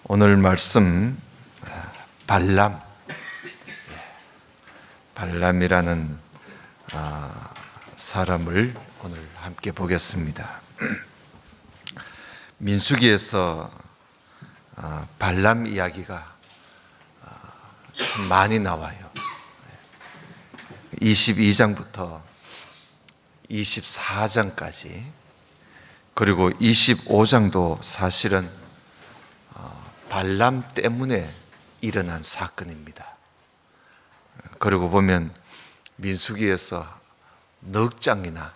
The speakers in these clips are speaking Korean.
오늘 말씀 발람이라는 사람을 오늘 함께 보겠습니다. 민수기에서 발람 이야기가 참 많이 나와요. 22장부터 24장까지, 그리고 25장도 사실은 발람 때문에 일어난 사건입니다. 그리고 보면 민수기에서 넉 장이나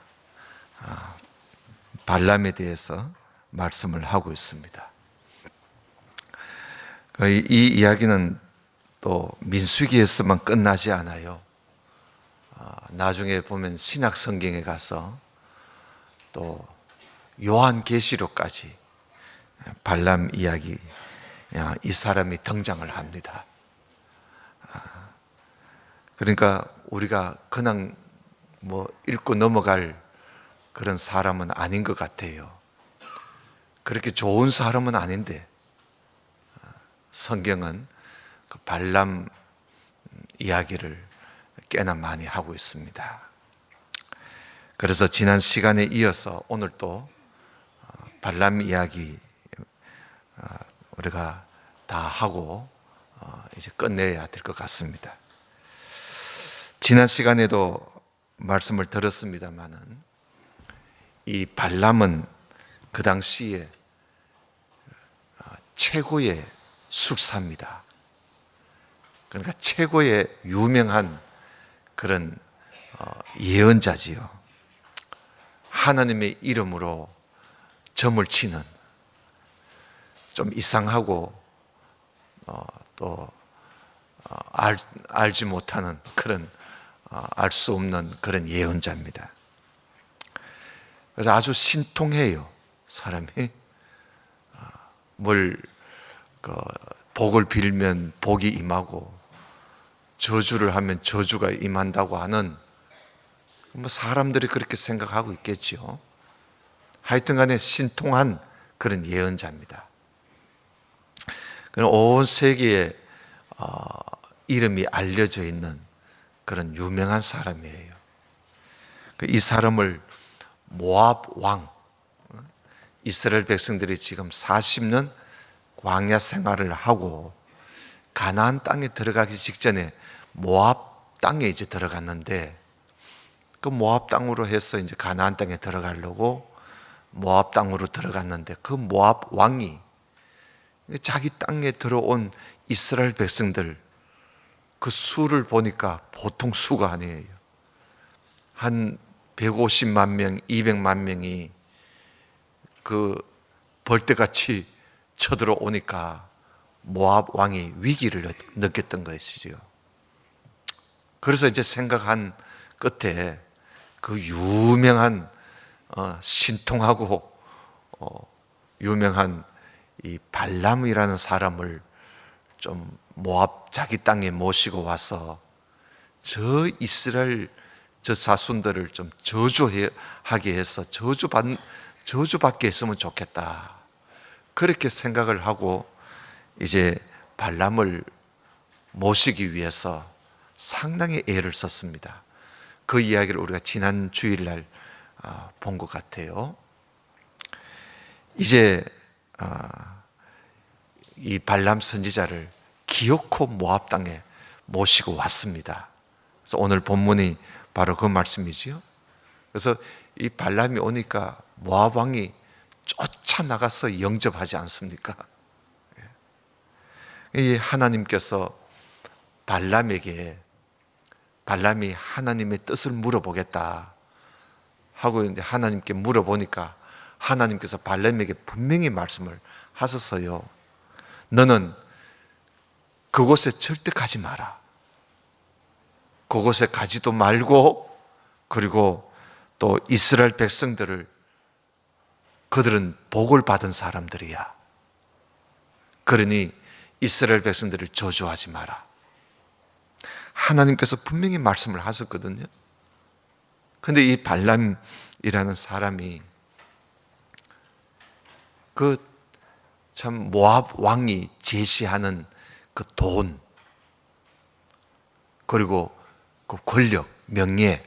발람에 대해서 말씀을 하고 있습니다. 이 이야기는 또 민수기에서만 끝나지 않아요. 나중에 보면 신약 성경에 가서 또 요한계시록까지 발람 이야기, 이 사람이 등장을 합니다. 그러니까 우리가 그냥 읽고 넘어갈 그런 사람은 아닌 것 같아요. 그렇게 좋은 사람은 아닌데 성경은 그 발람 이야기를 꽤나 많이 하고 있습니다. 그래서 지난 시간에 이어서 오늘 또 발람 이야기 우리가 다 하고 이제 끝내야 될 것 같습니다. 지난 시간에도 말씀을 들었습니다마는 이 발람은 그 당시에 최고의 술사입니다. 그러니까 최고의 유명한 그런 예언자지요. 하나님의 이름으로 점을 치는, 좀 이상하고 또 알지 못하는 그런 알 수 없는 그런 예언자입니다. 그래서 아주 신통해요. 사람이 복을 빌면 복이 임하고 저주를 하면 저주가 임한다고 하는, 사람들이 그렇게 생각하고 있겠지요. 하여튼 간에 신통한 그런 예언자입니다. 온 세계에 이름이 알려져 있는 그런 유명한 사람이에요. 이 사람을 모압 왕, 이스라엘 백성들이 지금 40년 광야 생활을 하고 가나안 땅에 들어가기 직전에 모압 땅에 이제 들어갔는데, 그 모압 땅으로 해서 이제 가나안 땅에 들어가려고 모압 땅으로 들어갔는데, 그 모압 왕이 자기 땅에 들어온 이스라엘 백성들 그 수를 보니까 보통 수가 아니에요. 한 150만 명, 200만 명이 그 벌떼같이 쳐들어오니까 모압 왕이 위기를 느꼈던 것이죠. 그래서 이제 생각한 끝에 그 유명한 신통하고 유명한 이 발람이라는 사람을 좀 모압 자기 땅에 모시고 와서 저 이스라엘 저 자손들을 좀 저주하게 해서 저주받게 했으면 좋겠다, 그렇게 생각을 하고 이제 발람을 모시기 위해서 상당히 애를 썼습니다. 그 이야기를 우리가 지난 주일날 본 것 같아요. 이제 이 발람 선지자를 기어코 모압 땅에 모시고 왔습니다. 그래서 오늘 본문이 바로 그 말씀이지요. 그래서 이 발람이 오니까 모압 왕이 쫓아나가서 영접하지 않습니까? 이 하나님께서 발람이 하나님의 뜻을 물어보겠다 하고 이제 하나님께 물어보니까 하나님께서 발람에게 분명히 말씀을 하셨어요. 너는 그곳에 절대 가지 마라. 그곳에 가지도 말고, 그리고 또 이스라엘 백성들을, 그들은 복을 받은 사람들이야. 그러니 이스라엘 백성들을 저주하지 마라. 하나님께서 분명히 말씀을 하셨거든요. 근데 이 발람이라는 사람이 참 모압 왕이 제시하는 그 돈, 그리고 그 권력, 명예,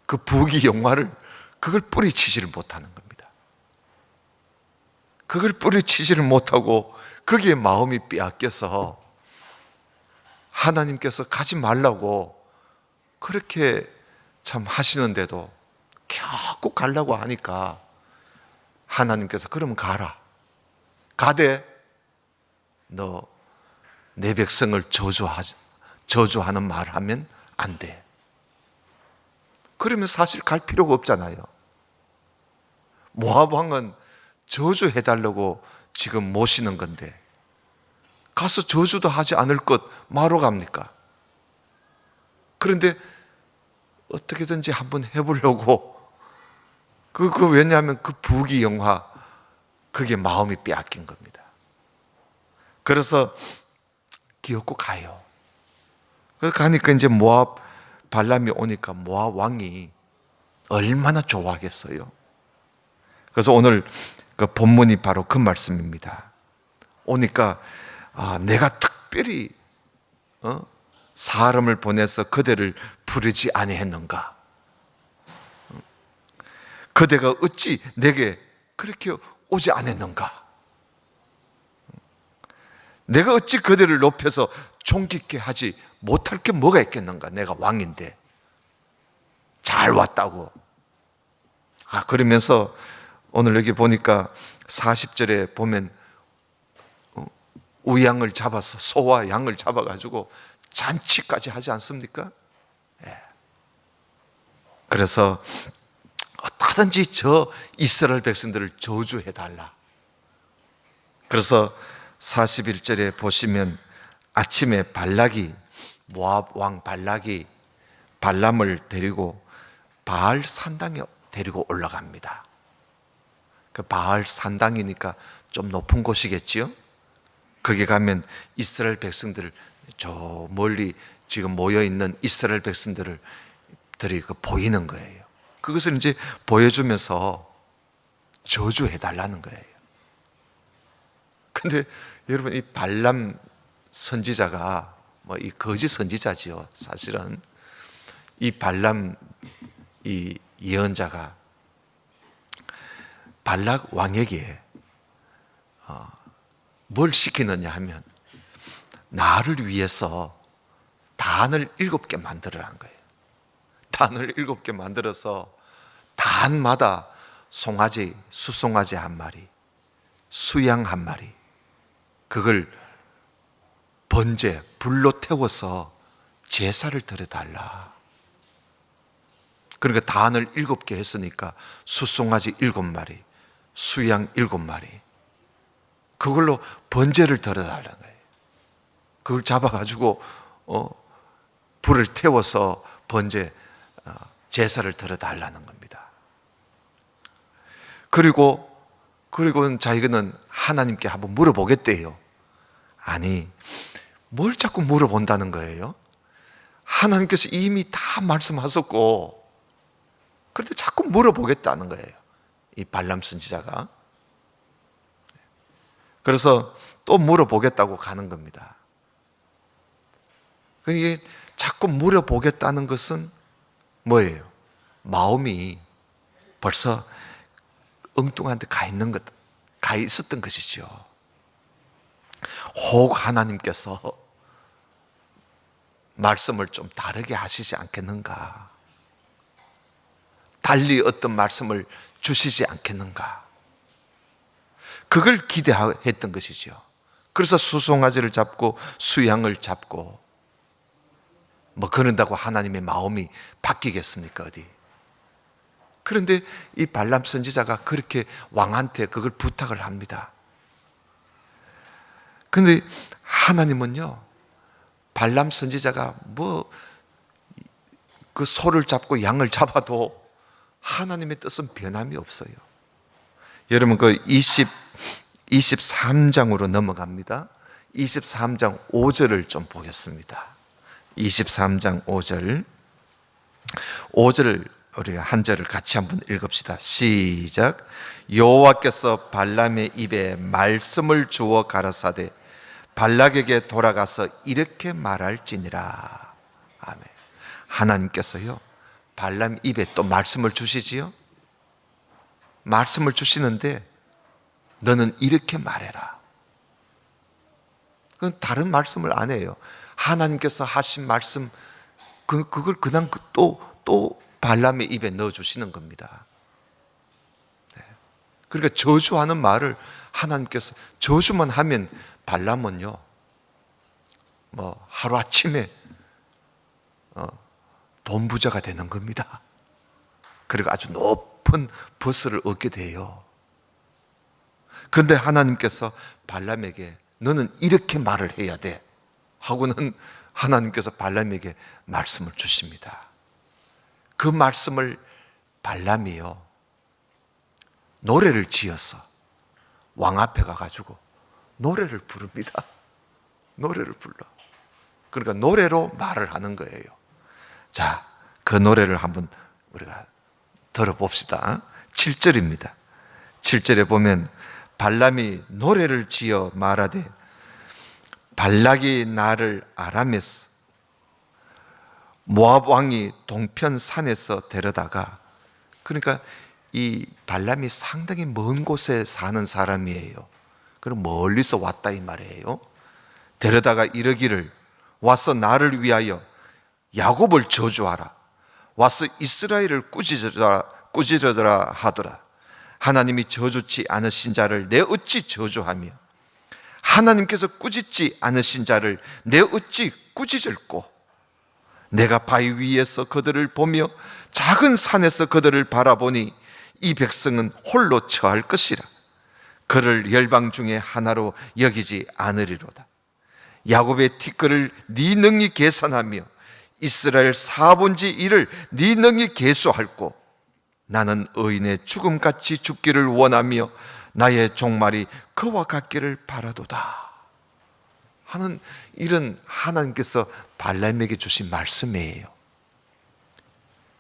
그 부귀 영화를 그걸 뿌리치지를 못하는 겁니다. 그걸 뿌리치지를 못하고 거기에 마음이 빼앗겨서 하나님께서 가지 말라고 그렇게 참 하시는데도 겨우 가려고 하니까 하나님께서 그러면 가라. 가되 너 내 백성을 저주하는 말 하면 안 돼. 그러면 사실 갈 필요가 없잖아요. 모압 왕은 저주해달라고 지금 모시는 건데 가서 저주도 하지 않을 것 마로 갑니까? 그런데 어떻게든지 한번 해보려고 왜냐하면 그 부귀 영화 그게 마음이 빼앗긴 겁니다. 그래서 기어코 가요. 그래서 가니까 이제 모압 발람이 오니까 모압 왕이 얼마나 좋아하겠어요. 그래서 오늘 그 본문이 바로 그 말씀입니다. 오니까 내가 특별히 사람을 보내서 그대를 부르지 아니했는가? 그대가 어찌 내게 그렇게 오지 않았는가? 내가 어찌 그대를 높여서 존귀케 하지 못할 게 뭐가 있겠는가? 내가 왕인데 잘 왔다고. 그러면서 오늘 여기 보니까 40절에 보면 우양을 잡아서 소와 양을 잡아가지고 잔치까지 하지 않습니까? 그래서 어떻게든지 저 이스라엘 백성들을 저주해달라. 그래서 41절에 보시면 아침에 발락이, 모압 왕 발락이 발람을 데리고 바알 산당에 데리고 올라갑니다. 그 바알 산당이니까 좀 높은 곳이겠지요? 거기 가면 이스라엘 백성들을 저 멀리 지금 모여있는 이스라엘 백성들이 보이는 거예요. 그것을 이제 보여주면서 저주해달라는 거예요. 근데 여러분, 이 발람 선지자가 이 거짓 선지자지요. 사실은 이 발람 이 예언자가 발락 왕에게 뭘 시키느냐 하면 나를 위해서 단을 7개 만들으라는 거예요. 단을 7개 만들어서 단마다 송아지, 수송아지 한 마리, 수양 한 마리, 그걸 번제, 불로 태워서 제사를 드려달라. 그러니까 단을 7개 했으니까 수송아지 7마리, 수양 7마리, 그걸로 번제를 드려달라는 거예요. 그걸 잡아가지고 불을 태워서 번제, 제사를 드려달라는 겁니다. 그리고 자기는 하나님께 한번 물어보겠대요. 아니, 뭘 자꾸 물어본다는 거예요? 하나님께서 이미 다 말씀하셨고, 그런데 자꾸 물어보겠다는 거예요, 이 발람 선지자가. 그래서 또 물어보겠다고 가는 겁니다. 이게 자꾸 물어보겠다는 것은 뭐예요? 마음이 벌써 엉뚱한 데 가 있었던 것이죠. 혹 하나님께서 말씀을 좀 다르게 하시지 않겠는가? 달리 어떤 말씀을 주시지 않겠는가? 그걸 기대했던 것이죠. 그래서 수송아지를 잡고 수양을 잡고 그런다고 하나님의 마음이 바뀌겠습니까? 어디? 그런데 이 발람 선지자가 그렇게 왕한테 그걸 부탁을 합니다. 그런데 하나님은요, 발람 선지자가 그 소를 잡고 양을 잡아도 하나님의 뜻은 변함이 없어요. 여러분, 그 23장으로 넘어갑니다. 23장 5절을 좀 보겠습니다. 23장 5절 우리가 한 절을 같이 한번 읽읍시다. 시작. 여호와께서 발람의 입에 말씀을 주어 가라사대 발락에게 돌아가서 이렇게 말할지니라. 아멘. 하나님께서요 발람 입에 또 말씀을 주시지요. 말씀을 주시는데 너는 이렇게 말해라. 그건 다른 말씀을 안 해요. 하나님께서 하신 말씀 그걸 그냥 또 발람의 입에 넣어주시는 겁니다. 네. 그러니까 저주하는 말을 하나님께서 저주만 하면 발람은요 뭐 하루아침에 돈 부자가 되는 겁니다. 그리고 아주 높은 버스를 얻게 돼요. 그런데 하나님께서 발람에게 너는 이렇게 말을 해야 돼 하고는 하나님께서 발람에게 말씀을 주십니다. 그 말씀을 발람이요 노래를 지어서 왕 앞에 가가지고 노래를 부릅니다. 노래를 불러. 그러니까 노래로 말을 하는 거예요. 자, 그 노래를 한번 우리가 들어봅시다. 7절입니다. 7절에 보면 발람이 노래를 지어 말하되 발락이 나를 아람에서 모압 왕이 동편 산에서 데려다가, 그러니까 이 발람이 상당히 먼 곳에 사는 사람이에요. 그럼 멀리서 왔다 이 말이에요. 데려다가 이르기를 와서 나를 위하여 야곱을 저주하라. 와서 이스라엘을 꾸짖으라 하더라. 하나님이 저주치 않으신 자를 내 어찌 저주하며 하나님께서 꾸짖지 않으신 자를 내 어찌 꾸짖을꼬. 내가 바위 위에서 그들을 보며 작은 산에서 그들을 바라보니 이 백성은 홀로 처할 것이라. 그를 열방 중에 하나로 여기지 않으리로다. 야곱의 티끌을 네 능히 계산하며 이스라엘 사본지 이를 네 능히 계수할꼬. 나는 의인의 죽음같이 죽기를 원하며 나의 종말이 그와 같기를 바라도다 하는 이런 하나님께서 발람에게 주신 말씀이에요.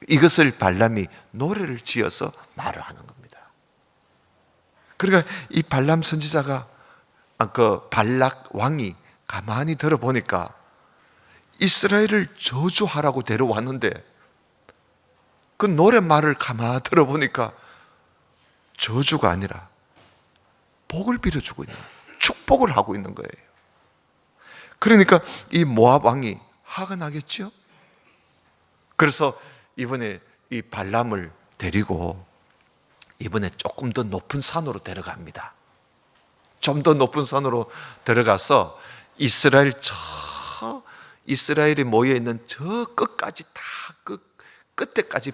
이것을 발람이 노래를 지어서 말을 하는 겁니다. 그러니까 이 발람 선지자가 그 발락 왕이 가만히 들어보니까 이스라엘을 저주하라고 데려왔는데 그 노랫말을 가만히 들어보니까 저주가 아니라 복을 빌어주고 있는, 축복을 하고 있는 거예요. 그러니까 이 모압 왕이 화가 나겠죠. 그래서 이번에 이 발람을 데리고 이번에 조금 더 높은 산으로 데려갑니다. 좀 더 높은 산으로 들어가서 이스라엘이 모여 있는 저 끝까지 다 끝에까지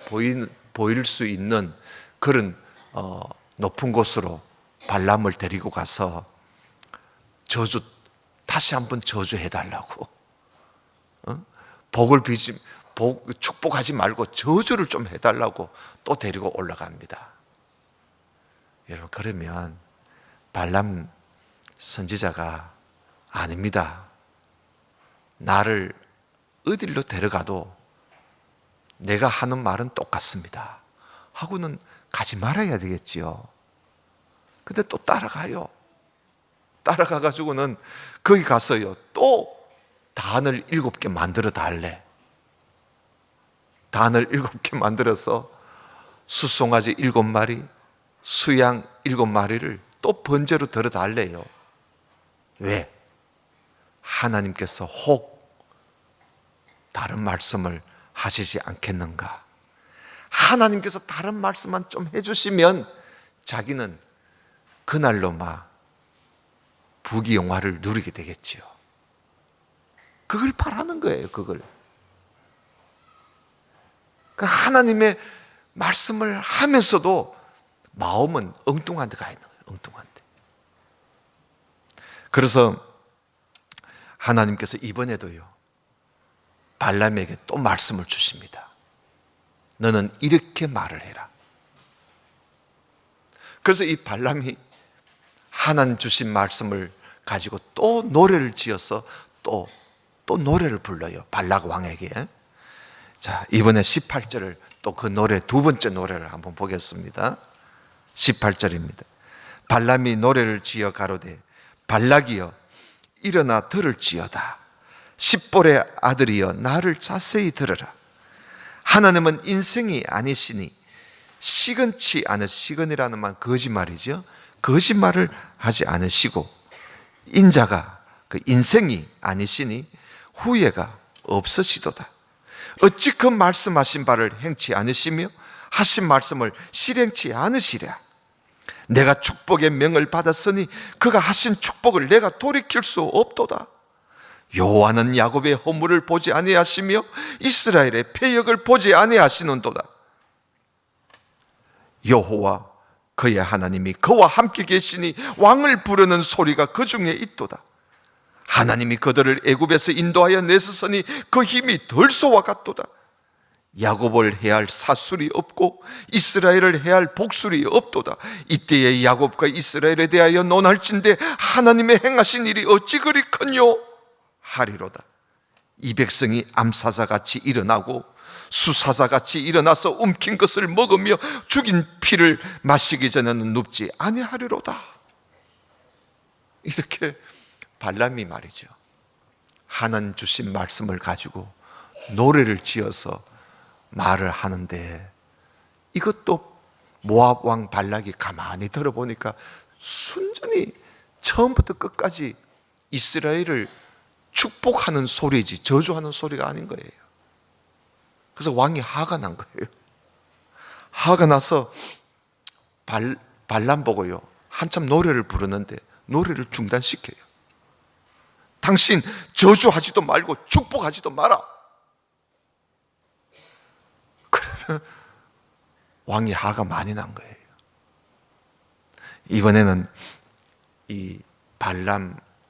보일 수 있는 그런 높은 곳으로 발람을 데리고 가서 다시 한번 저주해달라고, 축복하지 말고 저주를 좀 해달라고 또 데리고 올라갑니다. 여러분, 그러면 발람 선지자가 아닙니다, 나를 어디로 데려가도 내가 하는 말은 똑같습니다 하고는 가지 말아야 되겠지요. 근데 또 따라가요. 따라가가지고는 거기 가서요 또 단을 7개 만들어 달래. 단을 7개 만들어서 수송아지 7마리, 수양 7마리를 또 번제로 들어 달래요. 왜? 하나님께서 혹 다른 말씀을 하시지 않겠는가? 하나님께서 다른 말씀만 좀 해주시면 자기는 그날로 부귀영화를 누리게 되겠지요. 그걸 바라는 거예요. 그걸. 그 하나님의 말씀을 하면서도 마음은 엉뚱한 데 가 있는 거예요. 엉뚱한 데. 그래서 하나님께서 이번에도요 발람에게 또 말씀을 주십니다. 너는 이렇게 말을 해라. 그래서 이 발람이 하나님 주신 말씀을 가지고 또 노래를 지어서 또 노래를 불러요. 발락 왕에게. 자, 이번에 18절을 또 그 노래 두 번째 노래를 한번 보겠습니다. 18절입니다. 발람이 노래를 지어 가로되 발락이여 일어나 들을지어다. 십볼의 아들이여 나를 자세히 들으라. 하나님은 인생이 아니시니 시건치 않으, 시건이라는 말 거짓말이죠. 거짓말을 하지 않으시고 인자가 그 인생이 아니시니 후회가 없으시도다. 어찌 그 말씀하신 바를 행치 않으시며 하신 말씀을 실행치 않으시랴. 내가 축복의 명을 받았으니 그가 하신 축복을 내가 돌이킬 수 없도다. 여호와는 야곱의 허물을 보지 아니하시며 이스라엘의 패역을 보지 아니하시는도다. 여호와 그의 하나님이 그와 함께 계시니 왕을 부르는 소리가 그 중에 있도다. 하나님이 그들을 애굽에서 인도하여 내셨으니 그 힘이 들소와 같도다. 야곱을 해할 사술이 없고 이스라엘을 해할 복술이 없도다. 이때에 야곱과 이스라엘에 대하여 논할진대 하나님의 행하신 일이 어찌 그리 크뇨 하리로다. 이 백성이 암사자같이 일어나고 수사자같이 일어나서 움킨 것을 먹으며 죽인 피를 마시기 전에는 눕지 아니하리로다. 이렇게 발람이 말이죠, 하나님 주신 말씀을 가지고 노래를 지어서 말을 하는데, 이것도 모압 왕 발락이 가만히 들어보니까 순전히 처음부터 끝까지 이스라엘을 축복하는 소리지 저주하는 소리가 아닌 거예요. 그래서 왕이 화가 난 거예요. 화가 나서 발람 보고요, 한참 노래를 부르는데 노래를 중단시켜요. 당신 저주하지도 말고 축복하지도 마라. 그러면 왕이 화가 많이 난 거예요. 이번에는 이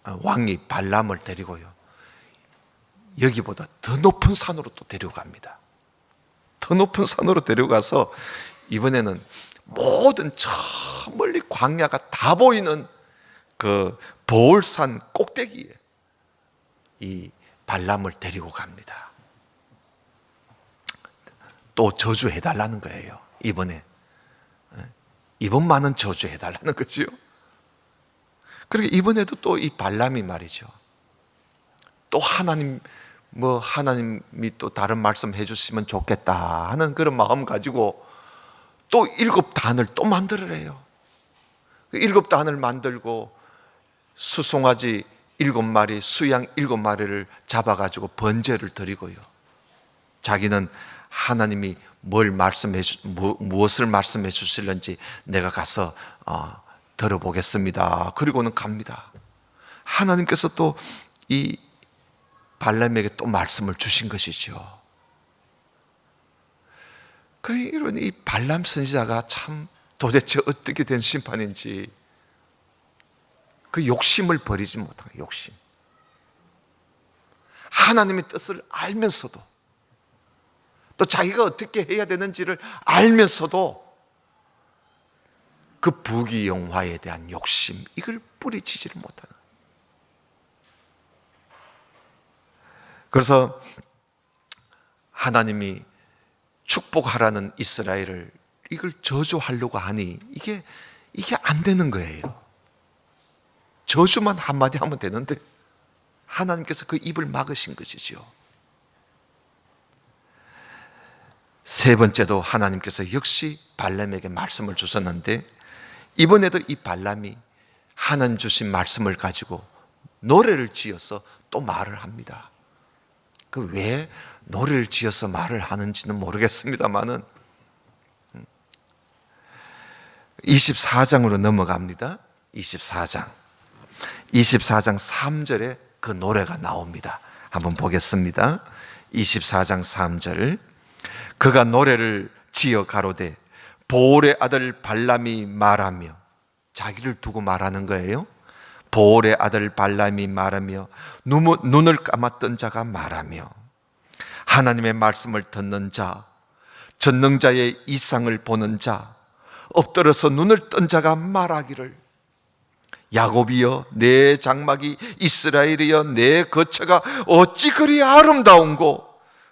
왕이 발람을 데리고요, 여기보다 더 높은 산으로 또 데려갑니다. 더 높은 산으로 데려가서 이번에는 모든 저 멀리 광야가 다 보이는 그 보올산 꼭대기에 이 발람을 데리고 갑니다. 또 저주해달라는 거예요. 이번만은 저주해달라는 거죠. 그러니까 이번에도 또 이 발람이 말이죠, 또 하나님이 또 다른 말씀 해주시면 좋겠다 하는 그런 마음 가지고 또 7단을 또 만들으래요. 7단을 만들고 수송아지 7마리, 수양 7마리를 잡아가지고 번제를 드리고요, 자기는 하나님이 무엇을 말씀해 주실는지 내가 가서 들어보겠습니다. 그리고는 갑니다. 하나님께서 또 이 발람에게 또 말씀을 주신 것이죠. 이런 이 발람 선지자가 참 도대체 어떻게 된 심판인지, 그 욕심을 버리지 못한 욕심. 하나님의 뜻을 알면서도, 또 자기가 어떻게 해야 되는지를 알면서도 그 부귀영화에 대한 욕심, 이걸 뿌리치지를 못하는. 그래서 하나님이 축복하라는 이스라엘을 이걸 저주하려고 하니 이게 안 되는 거예요. 저주만 한마디 하면 되는데 하나님께서 그 입을 막으신 것이죠. 세 번째도 하나님께서 역시 발람에게 말씀을 주셨는데, 이번에도 이 발람이 하나님 주신 말씀을 가지고 노래를 지어서 또 말을 합니다. 왜 노래를 지어서 말을 하는지는 모르겠습니다만은 24장으로 넘어갑니다. 24장 3절에 그 노래가 나옵니다. 한번 보겠습니다. 24장 3절. 그가 노래를 지어 가로되 보올의 아들 발람이 말하며, 자기를 두고 말하는 거예요. 보올의 아들 발람이 말하며 눈을 감았던 자가 말하며 하나님의 말씀을 듣는 자, 전능자의 이상을 보는 자, 엎드려서 눈을 뜬 자가 말하기를 야곱이여 내 장막이, 이스라엘이여 내 거처가 어찌 그리 아름다운고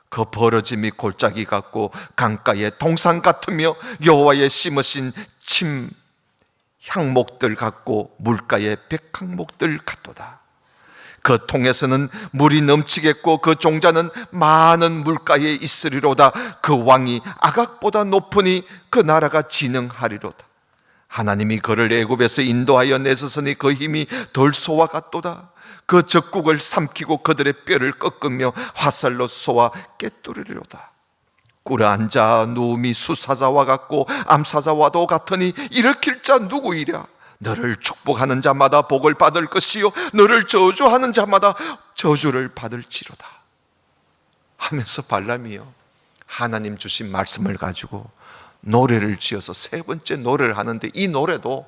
그 벌어짐이 골짜기 같고 강가의 동산 같으며 여호와의 심으신 침 향목들 같고 물가의 백향목들 같도다. 그 통에서는 물이 넘치겠고 그 종자는 많은 물가에 있으리로다. 그 왕이 아각보다 높으니 그 나라가 진흥하리로다. 하나님이 그를 애굽에서 인도하여 내셨으니 그 힘이 덜소와 같도다. 그 적국을 삼키고 그들의 뼈를 꺾으며 화살로 쏘아 깨뜨리리로다. 꿇어 앉아 누움이 수사자와 같고 암사자와도 같으니 일으킬 자 누구이랴. 너를 축복하는 자마다 복을 받을 것이요 너를 저주하는 자마다 저주를 받을지로다 하면서 발람이요 하나님 주신 말씀을 가지고 노래를 지어서 세 번째 노래를 하는데, 이 노래도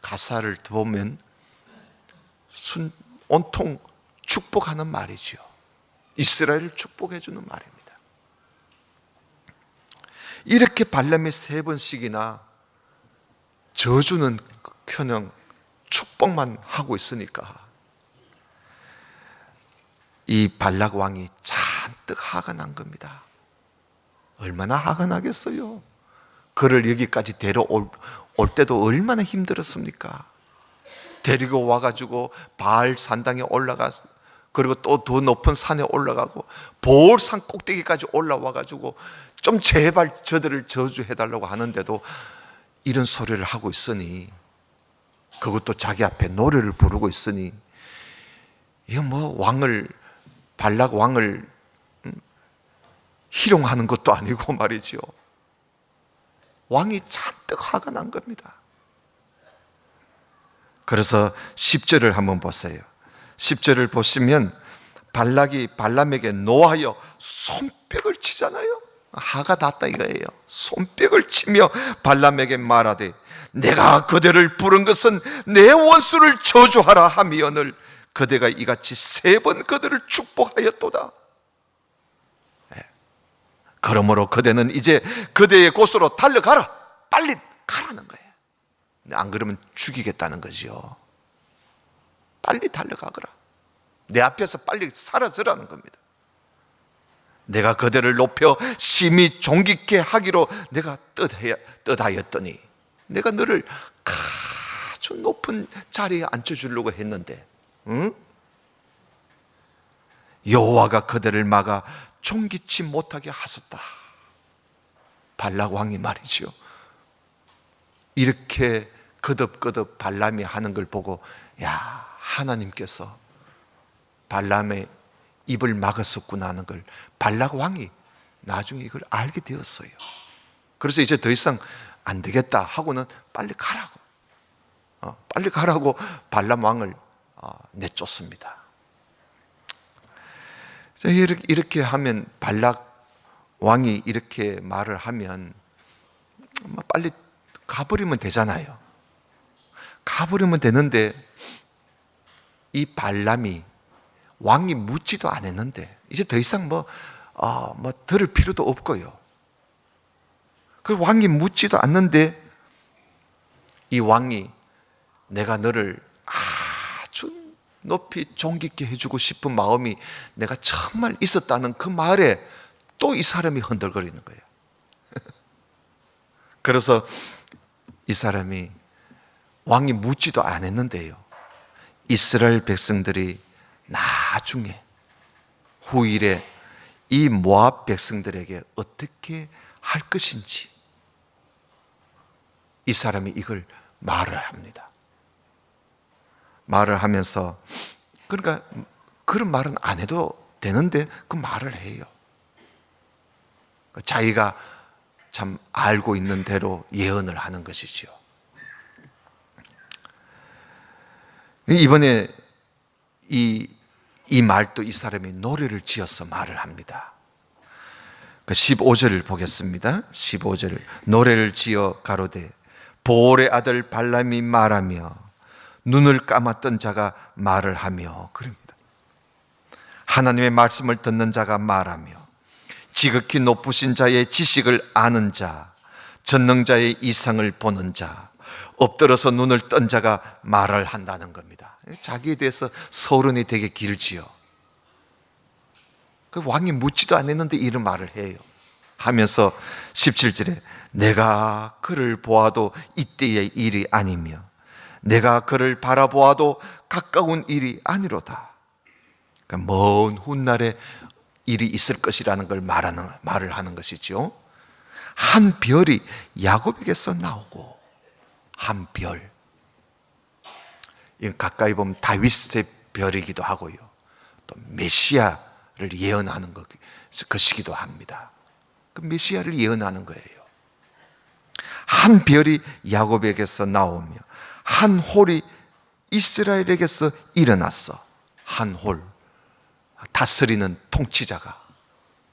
가사를 보면 온통 축복하는 말이죠. 이스라엘을 축복해 주는 말입니다. 이렇게 발람이 세 번씩이나 저주는 그냥 축복만 하고 있으니까 이 발락 왕이 잔뜩 화가 난 겁니다. 얼마나 화가 나겠어요. 그를 여기까지 데려올 때도 얼마나 힘들었습니까? 데리고 와가지고 바알 산당에 올라가, 그리고 또 더 높은 산에 올라가고 보울산 꼭대기까지 올라와가지고 좀 제발 저들을 저주해달라고 하는데도 이런 소리를 하고 있으니, 그것도 자기 앞에 노래를 부르고 있으니, 이거 뭐 발락 왕을 희롱하는 것도 아니고 말이죠. 왕이 잔뜩 화가 난 겁니다. 그래서 10절을 한번 보세요. 10절을 보시면 발락이 발람에게 노하여 손뼉을 치잖아요. 화가 났다 이거예요. 손뼉을 치며 발람에게 말하되 내가 그대를 부른 것은 내 원수를 저주하라 하미언을 그대가 이같이 3번 그들을 축복하였도다. 그러므로 그대는 이제 그대의 곳으로 달려가라. 빨리 가라는 거예요. 안 그러면 죽이겠다는 거지요. 빨리 달려가거라. 내 앞에서 빨리 사라지라는 겁니다. 내가 그대를 높여 심히 존귀케 하기로 내가 뜻하였더니 내가 너를 아주 높은 자리에 앉혀주려고 했는데, 응? 여호와가 그대를 막아 존귀치 못하게 하셨다. 발락 왕이 말이죠. 이렇게 거듭거듭 발람이 하는 걸 보고, 야, 하나님께서 발람의 입을 막았었구나 하는 걸 발락 왕이 나중에 이걸 알게 되었어요. 그래서 이제 더 이상 안 되겠다 하고는 빨리 가라고 발람 왕을 내쫓습니다. 이렇게 하면 발락 왕이 이렇게 말을 하면 빨리 가버리면 되잖아요. 가버리면 되는데 이 발람이 왕이 묻지도 않았는데 이제 더 이상 들을 필요도 없고요. 그 왕이 묻지도 않는데 이 왕이 내가 너를 아주 높이 존귀케 해주고 싶은 마음이 내가 정말 있었다는 그 말에 또 이 사람이 흔들거리는 거예요. 그래서 이 사람이 왕이 묻지도 않았는데요, 이스라엘 백성들이 나중에 후일에 이 모압 백성들에게 어떻게 할 것인지 이 사람이 이걸 말을 합니다. 말을 하면서, 그러니까 그런 말은 안 해도 되는데 그 말을 해요. 자기가 참 알고 있는 대로 예언을 하는 것이죠. 이번에 이 말도 이 사람이 노래를 지어서 말을 합니다. 15절을 보겠습니다. 15절, 노래를 지어 가로되 보올의 아들 발람이 말하며 눈을 감았던 자가 말을 하며, 그럽니다. 하나님의 말씀을 듣는 자가 말하며 지극히 높으신 자의 지식을 아는 자, 전능자의 이상을 보는 자, 엎드려서 눈을 뜬 자가 말을 한다는 겁니다. 자기에 대해서 서론이 되게 길지요. 그 왕이 묻지도 않았는데 이런 말을 해요. 하면서 17절에 내가 그를 보아도 이때의 일이 아니며 내가 그를 바라보아도 가까운 일이 아니로다. 그러니까 먼 훗날에 일이 있을 것이라는 걸 말을 하는 것이죠. 한 별이 야곱에게서 나오고, 한 별. 이건 가까이 보면 다윗의 별이기도 하고요, 또 메시아를 예언하는 것이기도 합니다. 그 메시아를 예언하는 거예요. 한 별이 야곱에게서 나오며 한 홀이 이스라엘에게서 일어났어. 한 홀, 다스리는 통치자가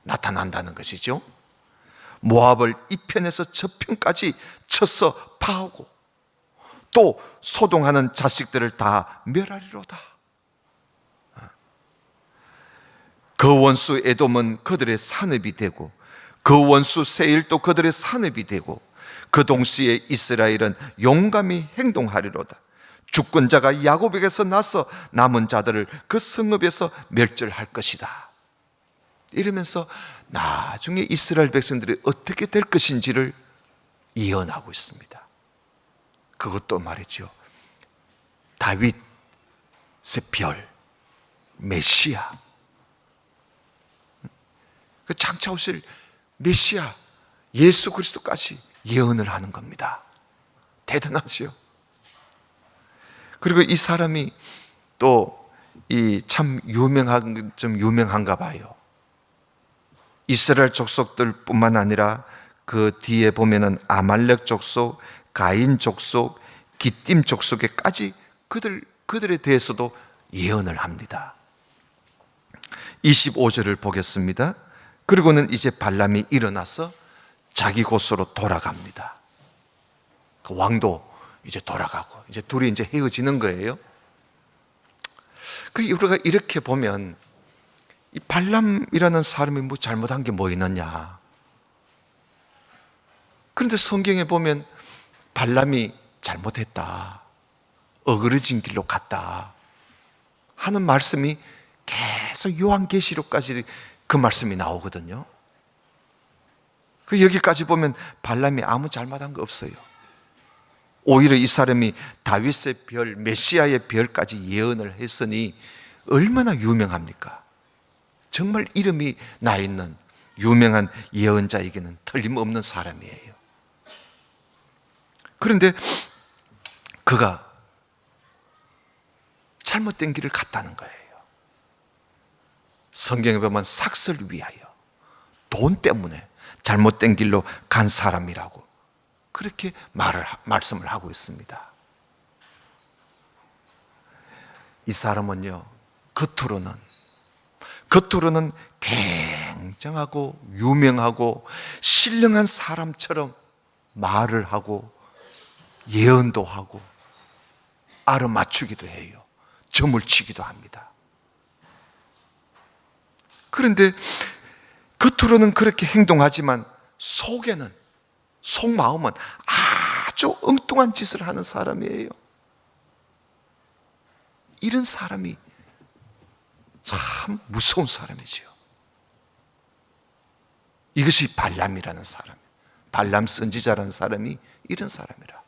나타난다는 것이죠. 모압을 이편에서 저편까지 쳐서 파하고 또 소동하는 자식들을 다 멸하리로다. 그 원수 에돔은 그들의 산업이 되고 그 원수 세일도 그들의 산업이 되고 그 동시에 이스라엘은 용감히 행동하리로다. 주권자가 야곱에게서 나서 남은 자들을 그 성읍에서 멸절할 것이다. 이러면서 나중에 이스라엘 백성들이 어떻게 될 것인지를 예언하고 있습니다. 그것도 말이죠, 다윗의 별, 메시아, 그 장차 오실 메시아 예수 그리스도까지 예언을 하는 겁니다. 대단하죠. 그리고 이 사람이 또 이 참 좀 유명한가 봐요. 이스라엘 족속들 뿐만 아니라 그 뒤에 보면은 아말렉 족속, 가인 족속, 기띔 족속에까지 그들에 대해서도 예언을 합니다. 25절을 보겠습니다. 그리고는 이제 발람이 일어나서 자기 곳으로 돌아갑니다. 그 왕도 이제 돌아가고 이제 둘이 이제 헤어지는 거예요. 그 우리가 이렇게 보면 이 발람이라는 사람이 뭐 잘못한 게 뭐 있느냐. 그런데 성경에 보면 발람이 잘못했다, 어그러진 길로 갔다 하는 말씀이 계속 요한계시록까지 그 말씀이 나오거든요. 그 여기까지 보면 발람이 아무 잘못한 거 없어요. 오히려 이 사람이 다윗의 별, 메시아의 별까지 예언을 했으니 얼마나 유명합니까? 정말 이름이 나 있는 유명한 예언자에게는 틀림없는 사람이에요. 그런데 그가 잘못된 길을 갔다는 거예요. 성경에 보면 삭슬 위하여, 돈 때문에 잘못된 길로 간 사람이라고 그렇게 말씀을 하고 있습니다. 이 사람은요, 겉으로는 굉장하고 유명하고 신령한 사람처럼 말을 하고 예언도 하고 알아맞추기도 해요. 점을 치기도 합니다. 그런데 겉으로는 그렇게 행동하지만 속마음은 아주 엉뚱한 짓을 하는 사람이에요. 이런 사람이 참 무서운 사람이죠. 이것이 발람이라는 사람, 발람 선지자라는 사람이 이런 사람이라.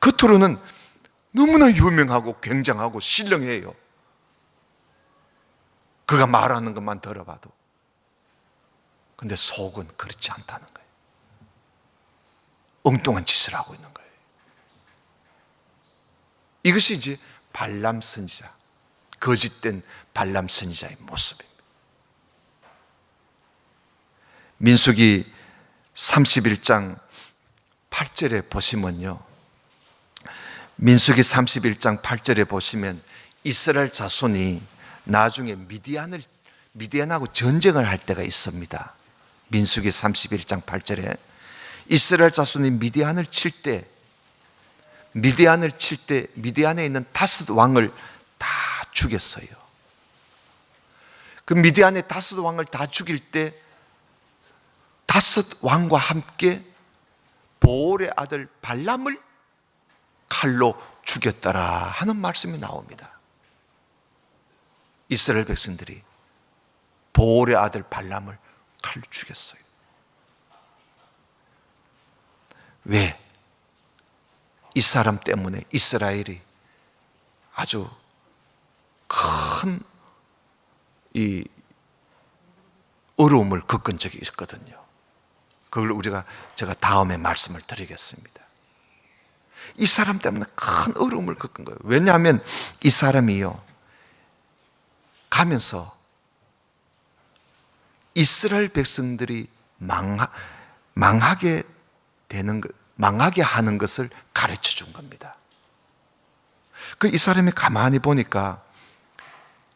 겉으로는 너무나 유명하고 굉장하고 신령해요. 그가 말하는 것만 들어봐도. 근데 속은 그렇지 않다는 거예요. 엉뚱한 짓을 하고 있는 거예요. 이것이 이제 발람 선지자, 거짓된 발람 선지자의 모습입니다. 민수기 31장 8절에 보시면요, 민수기 31장 8절에 보시면 이스라엘 자손이 나중에 미디안하고 전쟁을 할 때가 있습니다. 민수기 31장 8절에 이스라엘 자손이 미디안을 칠 때 미디안에 있는 다섯 왕을 다 죽였어요. 그 미디안의 다섯 왕을 다 죽일 때 다섯 왕과 함께 보올의 아들 발람을 칼로 죽였더라 하는 말씀이 나옵니다. 이스라엘 백성들이 보올의 아들 발람을 칼로 죽였어요. 왜? 이 사람 때문에 이스라엘이 아주 큰 이 어려움을 겪은 적이 있거든요. 그걸 제가 다음에 말씀을 드리겠습니다. 이 사람 때문에 큰 어려움을 겪은 거예요. 왜냐하면 이 사람이요, 가면서 이스라엘 백성들이 망하게 하는 것을 가르쳐 준 겁니다. 이 사람이 가만히 보니까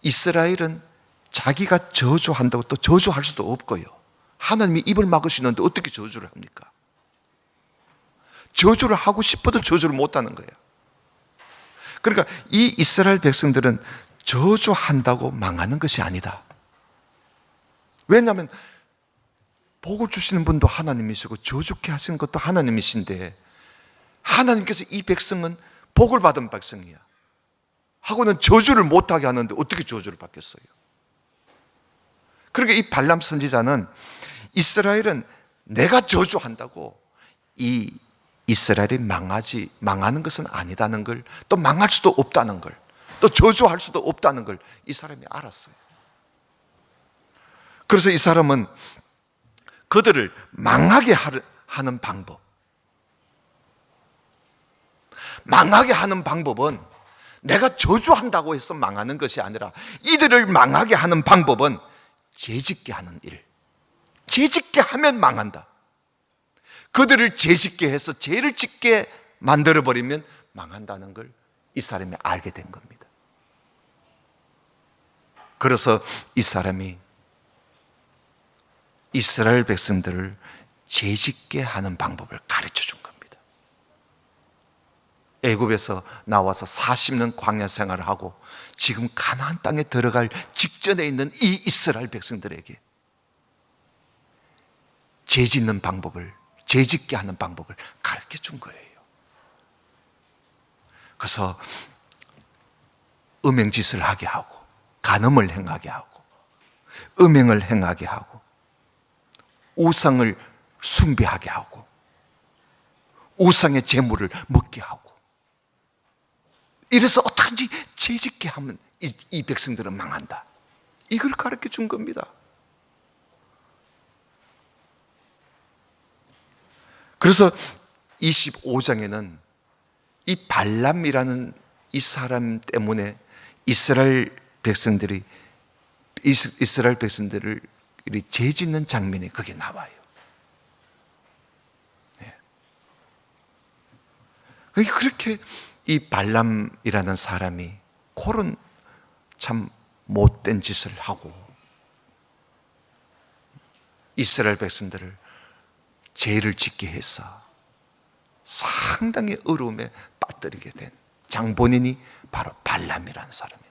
이스라엘은 자기가 저주한다고 또 저주할 수도 없고요. 하나님이 입을 막으시는데 어떻게 저주를 합니까? 저주를 하고 싶어도 저주를 못하는 거예요. 그러니까 이 이스라엘 백성들은 저주한다고 망하는 것이 아니다. 왜냐하면 복을 주시는 분도 하나님이시고 저주케 하시는 것도 하나님이신데, 하나님께서 이 백성은 복을 받은 백성이야 하고는 저주를 못하게 하는데 어떻게 저주를 받겠어요? 그러니까 이 발람 선지자는 이스라엘은 내가 저주한다고 이 이스라엘이 망하는 것은 아니다는 걸, 또 망할 수도 없다는 걸, 또 저주할 수도 없다는 걸 이 사람이 알았어요. 그래서 이 사람은 그들을 망하게 하는 방법, 망하게 하는 방법은 내가 저주한다고 해서 망하는 것이 아니라, 이들을 망하게 하는 방법은 죄짓게 하는 일. 죄짓게 하면 망한다. 그들을 죄짓게 해서 죄를 짓게 만들어버리면 망한다는 걸 이 사람이 알게 된 겁니다. 그래서 이 사람이 이스라엘 백성들을 죄짓게 하는 방법을 가르쳐 준 겁니다. 애굽에서 나와서 40년 광야 생활을 하고 지금 가나안 땅에 들어갈 직전에 있는 이 이스라엘 백성들에게 죄짓는 방법을, 죄짓게 하는 방법을 가르쳐 준 거예요. 그래서 음행짓을 하게 하고, 간음을 행하게 하고, 음행을 행하게 하고, 우상을 숭배하게 하고, 우상의 재물을 먹게 하고, 이래서 어떻게든지 죄짓게 하면 이 백성들은 망한다. 이걸 가르쳐 준 겁니다. 그래서 25장에는 이 발람이라는 이 사람 때문에 이스라엘 백성들을 죄짓는 장면이 거기에 나와요. 그렇게 이 발람이라는 사람이 그런 참 못된 짓을 하고 이스라엘 백성들을 죄를 짓게 해서 상당히 어려움에 빠뜨리게 된 장본인이 바로 발람이라는 사람입니다.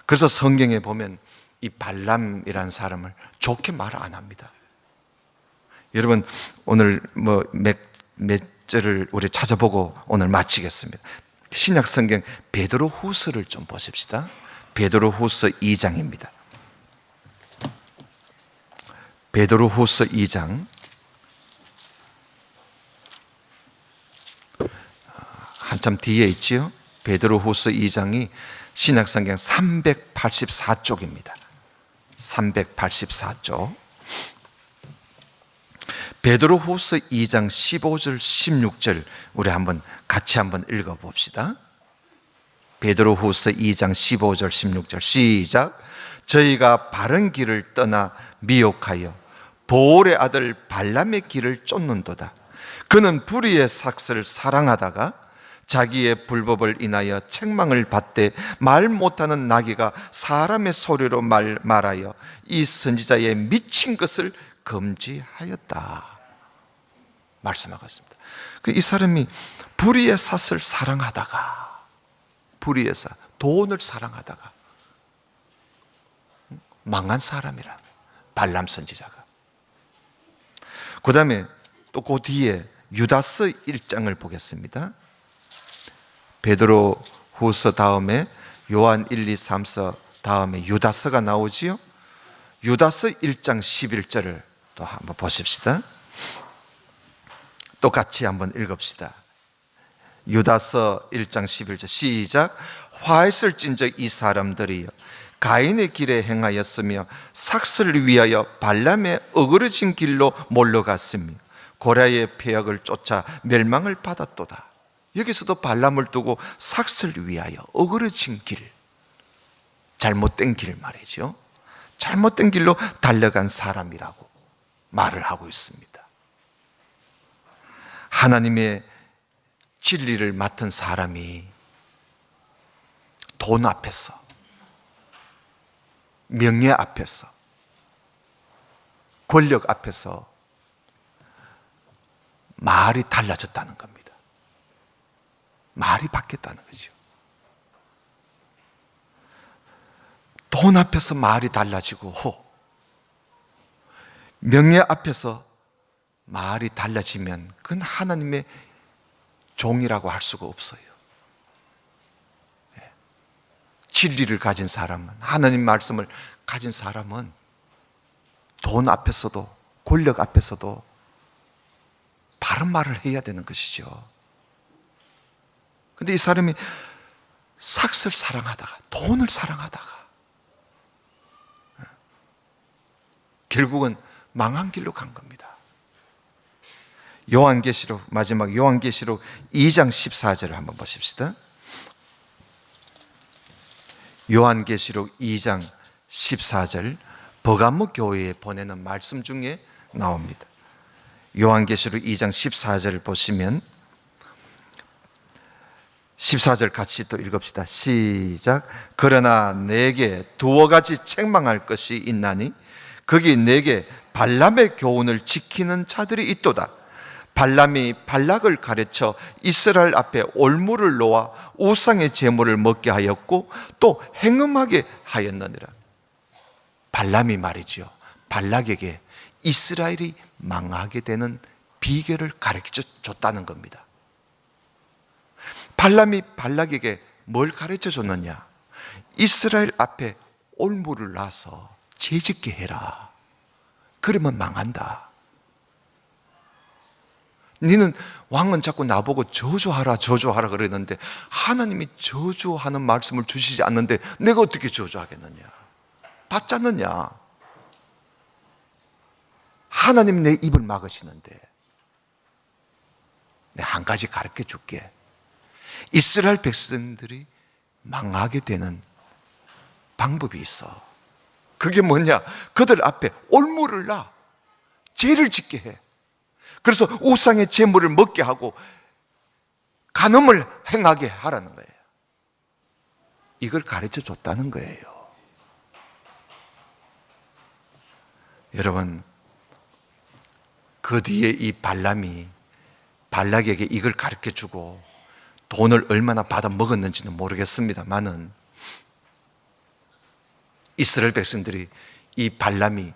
그래서 성경에 보면 이 발람이라는 사람을 좋게 말 안 합니다. 여러분, 오늘 몇 절을 우리 찾아보고 오늘 마치겠습니다. 신약 성경 베드로후서를 좀 보십시다. 베드로후서 2장입니다. 베드로후서 2장, 한참 뒤에 있지요. 베드로후서 2장이 신약 성경 384쪽입니다. 384쪽. 베드로후서 2장 15절 16절 우리 같이 한번 읽어 봅시다. 베드로후서 2장 15절 16절 시작. 저희가 바른 길을 떠나 미혹하여 보올의 아들 발람의 길을 쫓는도다. 그는 불의의 삭슬을 사랑하다가 자기의 불법을 인하여 책망을 받되 말 못하는 나귀가 사람의 소리로 말하여 이 선지자의 미친 것을 금지하였다 말씀하고 있습니다. 이 사람이 불의의 삭슬을 사랑하다가, 불의의 삭, 돈을 사랑하다가 망한 사람이란 발람 선지자가. 그 다음에 또 그 뒤에 유다서 1장을 보겠습니다. 베드로 후서 다음에 요한 1, 2, 3서 다음에 유다서가 나오지요. 유다서 1장 11절을 또 한번 보십시다. 똑같이 한번 읽읍시다. 유다서 1장 11절 시작. 화했을진저 이 사람들이 가인의 길에 행하였으며 삭슬을 위하여 발람의 어그러진 길로 몰려갔으며 고라의 폐역을 쫓아 멸망을 받았도다. 여기서도 발람을 두고 삭슬을 위하여 어그러진 길, 잘못된 길 말이죠. 잘못된 길로 달려간 사람이라고 말을 하고 있습니다. 하나님의 진리를 맡은 사람이 돈 앞에서, 명예 앞에서, 권력 앞에서 말이 달라졌다는 겁니다. 말이 바뀌었다는 거죠. 돈 앞에서 말이 달라지고 명예 앞에서 말이 달라지면 그건 하나님의 종이라고 할 수가 없어요. 진리를 가진 사람은, 하나님 말씀을 가진 사람은 돈 앞에서도 권력 앞에서도 바른 말을 해야 되는 것이죠. 근데 이 사람이 삭슬 사랑하다가, 돈을 사랑하다가 결국은 망한 길로 간 겁니다. 요한계시록, 마지막 요한계시록 2장 14절을 한번 보십시다. 요한계시록 2장 14절, 버가모 교회에 보내는 말씀 중에 나옵니다. 요한계시록 2장 14절을 보시면 14절 같이 또 읽읍시다. 시작. 그러나 내게 두어 가지 책망할 것이 있나니 거기 내게 발람의 교훈을 지키는 자들이 있도다. 발람이 발락을 가르쳐 이스라엘 앞에 올무를 놓아 우상의 제물을 먹게 하였고 또 행음하게 하였느니라. 발람이 말이죠, 발락에게 이스라엘이 망하게 되는 비결을 가르쳐 줬다는 겁니다. 발람이 발락에게 뭘 가르쳐 줬느냐? 이스라엘 앞에 올무를 놔서 재짓게 해라. 그러면 망한다. 너는 왕은 자꾸 나보고 저주하라 저주하라 그랬는데 하나님이 저주하는 말씀을 주시지 않는데 내가 어떻게 저주하겠느냐? 받지 않느냐? 하나님 내 입을 막으시는데 내가 한 가지 가르쳐 줄게. 이스라엘 백성들이 망하게 되는 방법이 있어. 그게 뭐냐? 그들 앞에 올무를 놔, 죄를 짓게 해. 그래서 우상의 제물을 먹게 하고 간음을 행하게 하라는 거예요. 이걸 가르쳐 줬다는 거예요. 여러분, 그 뒤에 이 발람이 발락에게 이걸 가르쳐 주고 돈을 얼마나 받아 먹었는지는 모르겠습니다만은 이스라엘 백성들이 이 발람이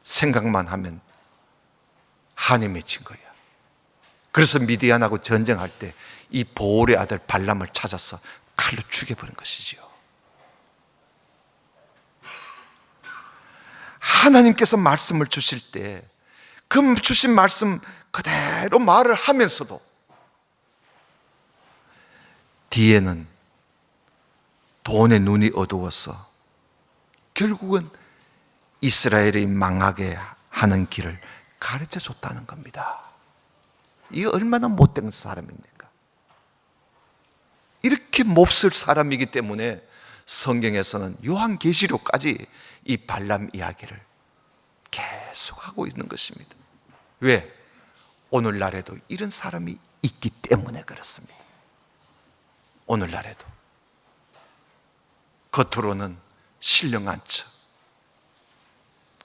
생각만 하면 한이 맺힌 거야. 그래서 미디안하고 전쟁할 때 이 보올의 아들 발람을 찾아서 칼로 죽여버린 것이지요. 하나님께서 말씀을 주실 때 그 주신 말씀 그대로 말을 하면서도 뒤에는 돈의 눈이 어두워서 결국은 이스라엘이 망하게 하는 길을 가르쳐 줬다는 겁니다. 이게 얼마나 못된 사람입니까? 이렇게 몹쓸 사람이기 때문에 성경에서는 요한계시록까지 이 발람 이야기를 계속하고 있는 것입니다. 왜? 오늘날에도 이런 사람이 있기 때문에 그렇습니다. 오늘날에도 겉으로는 신령한 척,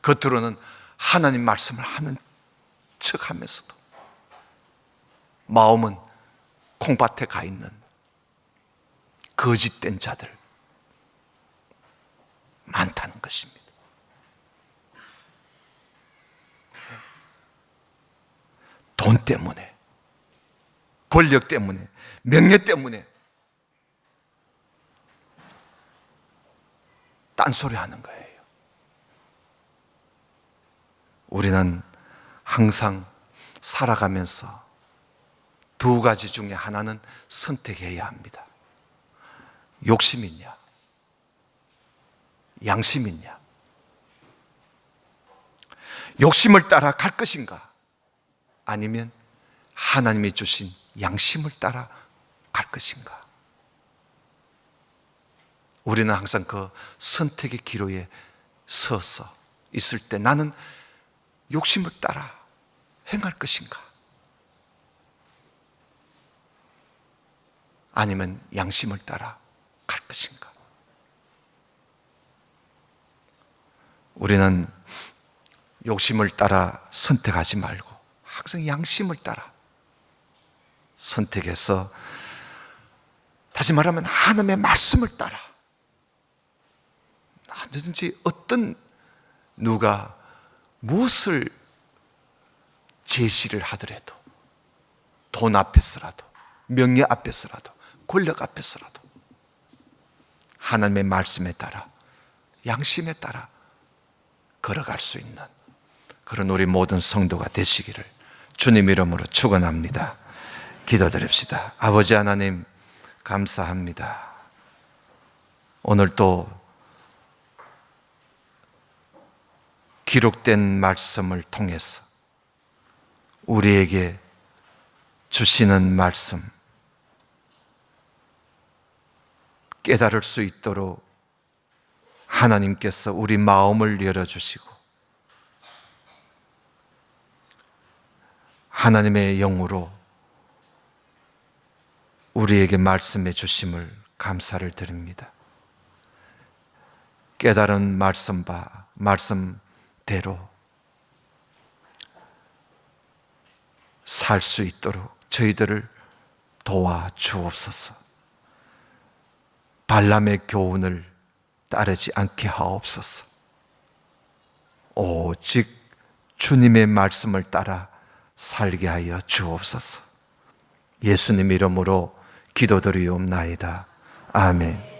겉으로는 하나님 말씀을 하는 척 하면서도 마음은 콩밭에 가 있는 거짓된 자들 많다는 것입니다. 돈 때문에, 권력 때문에, 명예 때문에 딴소리 하는 거예요. 우리는 항상 살아가면서 두 가지 중에 하나는 선택해야 합니다. 욕심이냐, 양심이냐. 욕심을 따라 갈 것인가, 아니면 하나님이 주신 양심을 따라 갈 것인가. 우리는 항상 그 선택의 기로에 서서 있을 때 나는 욕심을 따라 행할 것인가, 아니면 양심을 따라 갈 것인가. 우리는 욕심을 따라 선택하지 말고 항상 양심을 따라 선택해서, 다시 말하면 하나님의 말씀을 따라, 언제든지 어떤 누가 무엇을 제시를 하더라도, 돈 앞에서라도, 명예 앞에서라도, 권력 앞에서라도 하나님의 말씀에 따라, 양심에 따라 걸어갈 수 있는 그런 우리 모든 성도가 되시기를 주님 이름으로 축원합니다. 기도드립시다. 아버지 하나님, 감사합니다. 오늘 또 기록된 말씀을 통해서 우리에게 주시는 말씀 깨달을 수 있도록 하나님께서 우리 마음을 열어주시고 하나님의 영으로 우리에게 말씀해 주심을 감사를 드립니다. 깨달은 말씀대로 살 수 있도록 저희들을 도와 주옵소서. 발람의 교훈을 따르지 않게 하옵소서. 오직 주님의 말씀을 따라 살게 하여 주옵소서. 예수님 이름으로 기도드리옵나이다. 아멘.